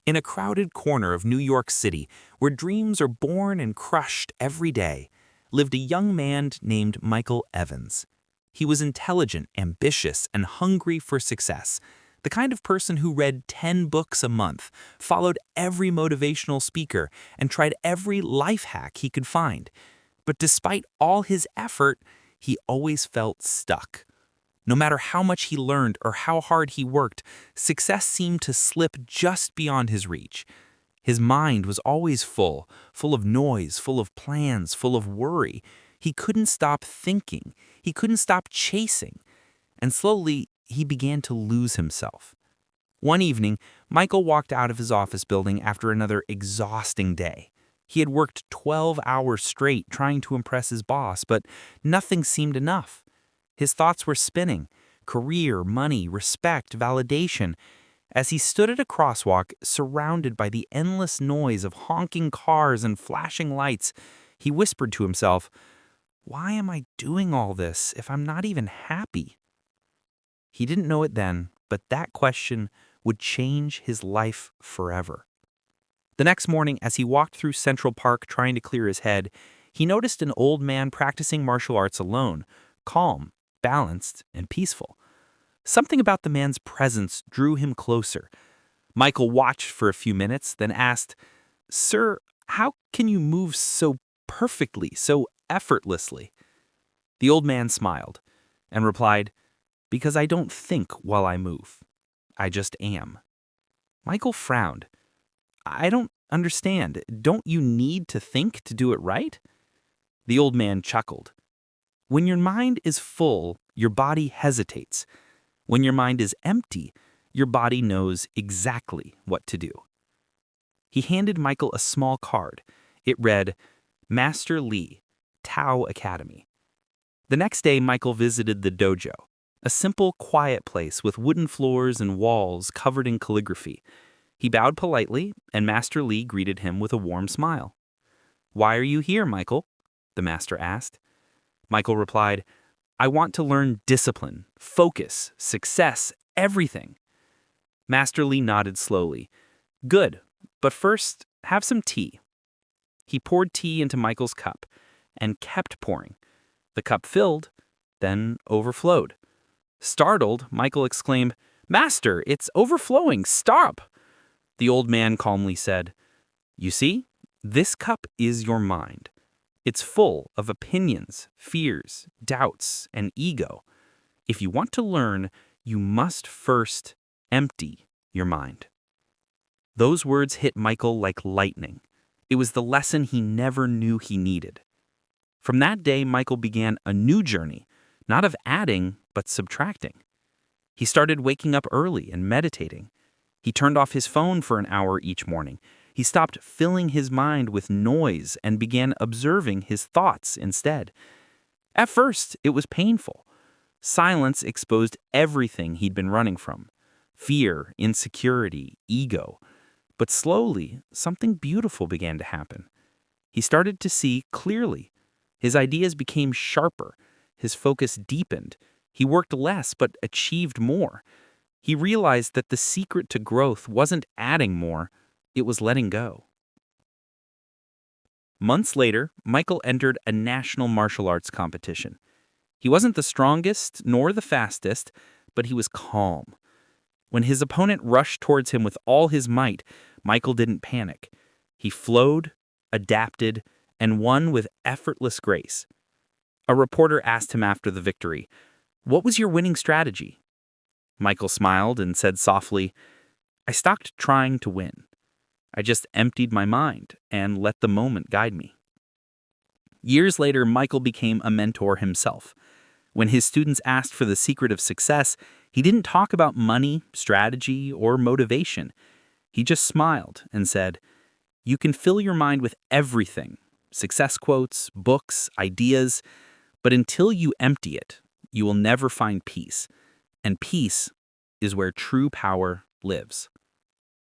In a crowded corner of New York City, where dreams are born and crushed every day, lived a young man named Michael Evans. He was intelligent, ambitious, and hungry for success, the kind of person who read 10 books a month, followed every motivational speaker, and tried every life hack he could find. But despite all his effort, he always felt stuck. No matter how much he learned or how hard he worked, success seemed to slip just beyond his reach. His mind was always full of noise, full of plans, full of worry. He couldn't stop thinking. He couldn't stop chasing. And slowly, he began to lose himself. One evening, Michael walked out of his office building after another exhausting day. He had worked 12 hours straight trying to impress his boss, but nothing seemed enough. His thoughts were spinning: career, money, respect, validation. As he stood at a crosswalk, surrounded by the endless noise of honking cars and flashing lights, he whispered to himself, "Why am I doing all this if I'm not even happy?" He didn't know it then, but that question would change his life forever. The next morning, as he walked through Central Park trying to clear his head, he noticed an old man practicing martial arts alone, calm, balanced, and peaceful. Something about the man's presence drew him closer. Michael watched for a few minutes, then asked, "Sir, how can you move so perfectly, so effortlessly?" The old man smiled and replied, "Because I don't think while I move. I just am." Michael frowned. "I don't understand. Don't you need to think to do it right?" The old man chuckled. "When your mind is full, your body hesitates. When your mind is empty, your body knows exactly what to do." He handed Michael a small card. It read, "Master Lee, Tao Academy." The next day, Michael visited the dojo, a simple, quiet place with wooden floors and walls covered in calligraphy. He bowed politely, and Master Lee greeted him with a warm smile. "Why are you here, Michael?" the master asked. Michael replied, "I want to learn discipline, focus, success, everything." Master Lee nodded slowly. "Good, but first, have some tea." He poured tea into Michael's cup and kept pouring. The cup filled, then overflowed. Startled, Michael exclaimed, "Master, it's overflowing! Stop!" The old man calmly said, "You see, this cup is your mind. It's full of opinions, fears, doubts, and ego. If you want to learn, you must first empty your mind." Those words hit Michael like lightning. It was the lesson he never knew he needed. From that day, Michael began a new journey, not of adding, but subtracting. He started waking up early and meditating. He turned off his phone for an hour each morning. He stopped filling his mind with noise and began observing his thoughts instead. At first, it was painful. Silence exposed everything he'd been running from: fear, insecurity, ego. But slowly, something beautiful began to happen. He started to see clearly. His ideas became sharper. His focus deepened. He worked less but achieved more. He realized that the secret to growth wasn't adding more, it was letting go. Months later, Michael entered a national martial arts competition. He wasn't the strongest nor the fastest, but he was calm. When his opponent rushed towards him with all his might, Michael didn't panic. He flowed, adapted, and won with effortless grace. A reporter asked him after the victory, "What was your winning strategy?" Michael smiled and said softly, "I stopped trying to win. I just emptied my mind and let the moment guide me." Years later, Michael became a mentor himself. When his students asked for the secret of success, he didn't talk about money, strategy, or motivation. He just smiled and said, "You can fill your mind with everything: success quotes, books, ideas, but until you empty it, you will never find peace. And peace is where true power lives."